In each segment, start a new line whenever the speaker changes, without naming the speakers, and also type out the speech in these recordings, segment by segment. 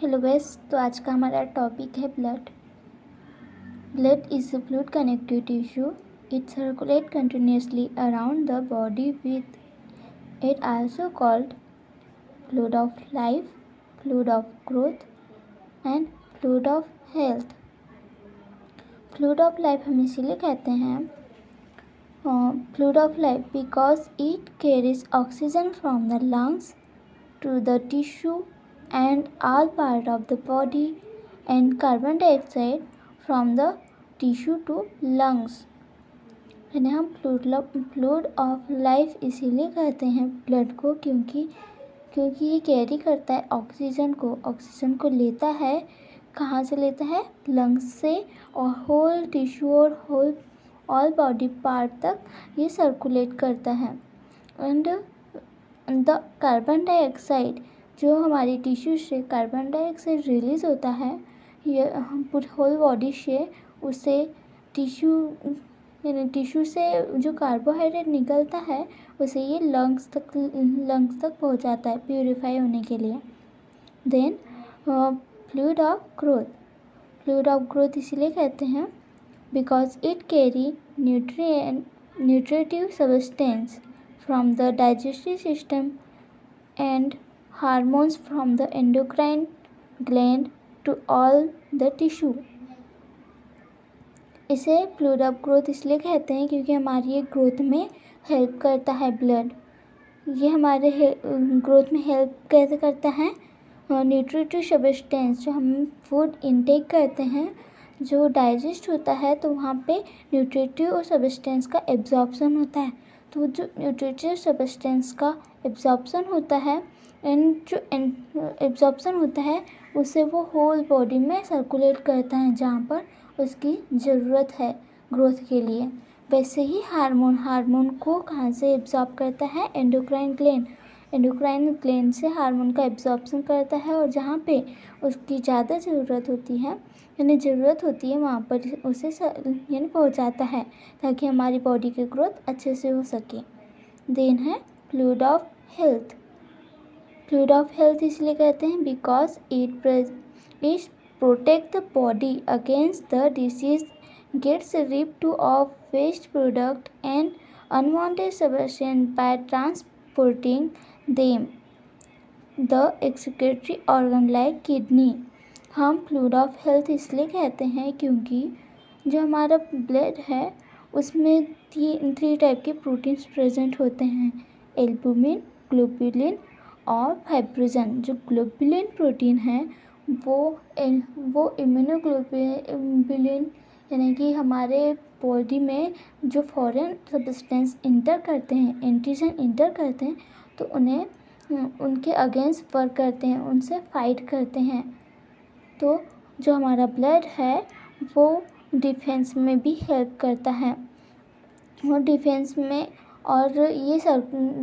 Hello guys, तो आज का हमारा टॉपिक है blood. Blood is a fluid connective tissue. It circulate continuously around the body with it also called fluid of life, fluid of growth and fluid of health. Fluid of life हम इसीलिए कहते हैं fluid of life because it carries oxygen from the lungs to the tissue and all part of the body and carbon dioxide from the tissue to lungs. यानी हम fluid of life इसीलिए कहते हैं blood को क्योंकि ये carry करता है ऑक्सीजन को लेता है. कहाँ से लेता है? लंग्स से, और होल टिश्यू और होल ऑल बॉडी पार्ट तक ये सर्कुलेट करता है. एंड द कार्बन डाइऑक्साइड, जो हमारी टिश्यू से कार्बन डाइऑक्साइड रिलीज़ होता है ये होल बॉडी से, उसे टिश्यू से जो कार्बोहाइड्रेट निकलता है उसे ये लंग्स तक पहुंचाता है प्यूरिफाई होने के लिए. देन फ्लूइड ऑफ ग्रोथ इसलिए कहते हैं because it carry nutritive substance from the digestive system and hormones from the endocrine gland to all the tissue. इसे फ्लूइड ऑफ ग्रोथ इसलिए कहते हैं क्योंकि हमारी ये ग्रोथ में हेल्प करता है ब्लड. ये हमारे ग्रोथ में हेल्प कैसे करता है? न्यूट्रिटिव सब्सटेंस, जो हम फूड इनटेक करते हैं, जो डाइजेस्ट होता है तो वहाँ पे न्यूट्रिटिव और सब्सटेंस का एब्जॉर्प्शन होता है. तो जो न्यूट्रिटिव सब्सटेंस का एब्जॉर्प्शन होता है उसे वो होल बॉडी में सर्कुलेट करता है जहाँ पर उसकी ज़रूरत है ग्रोथ के लिए. वैसे ही हार्मोन को कहाँ से एब्जॉर्ब करता है? एंडोक्राइन ग्लैंड से हार्मोन का एब्जॉर्प्शन करता है, और जहाँ पे उसकी ज़्यादा ज़रूरत होती है वहाँ पर उसे पहुँचाता है ताकि हमारी बॉडी की ग्रोथ अच्छे से हो सके. देन है फ्लूइड ऑफ हेल्थ इसलिए कहते हैं because it protect the body against the disease, gets rid to of waste product and unwanted substance by transporting them the excretory organ like kidney. हम फ्लूइड ऑफ हेल्थ इसलिए कहते हैं क्योंकि जो हमारा ब्लड है उसमें 3 टाइप के प्रोटीन्स प्रेजेंट होते हैं: एल्बुमिन, ग्लोबुलिन और फाइब्रिनोजन. जो ग्लोबुलिन प्रोटीन है वो इम्यूनोग्लोबुलिन, यानी कि हमारे बॉडी में जो फॉरेन सब्सटेंस इंटर करते हैं, एंटीजन इंटर करते हैं, तो उनके अगेंस्ट वर्क करते हैं, उनसे फाइट करते हैं. तो जो हमारा ब्लड है वो डिफेंस में भी हेल्प करता है, और डिफेंस में, और ये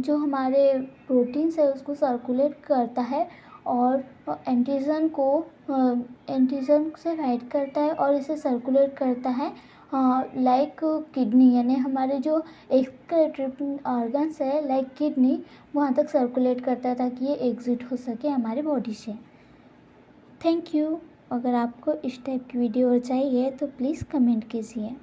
जो हमारे प्रोटीन्स है उसको सर्कुलेट करता है और एंटीजन से फाइट करता है और इसे सर्कुलेट करता है लाइक किडनी, यानी हमारे जो एक्सक्रीटरी ऑर्गन्स है लाइक किडनी वहाँ तक सर्कुलेट करता है ताकि ये एग्जिट हो सके हमारी बॉडी से. Thank you. अगर आपको इस टाइप की वीडियो चाहिए तो प्लीज़ कमेंट कीजिए.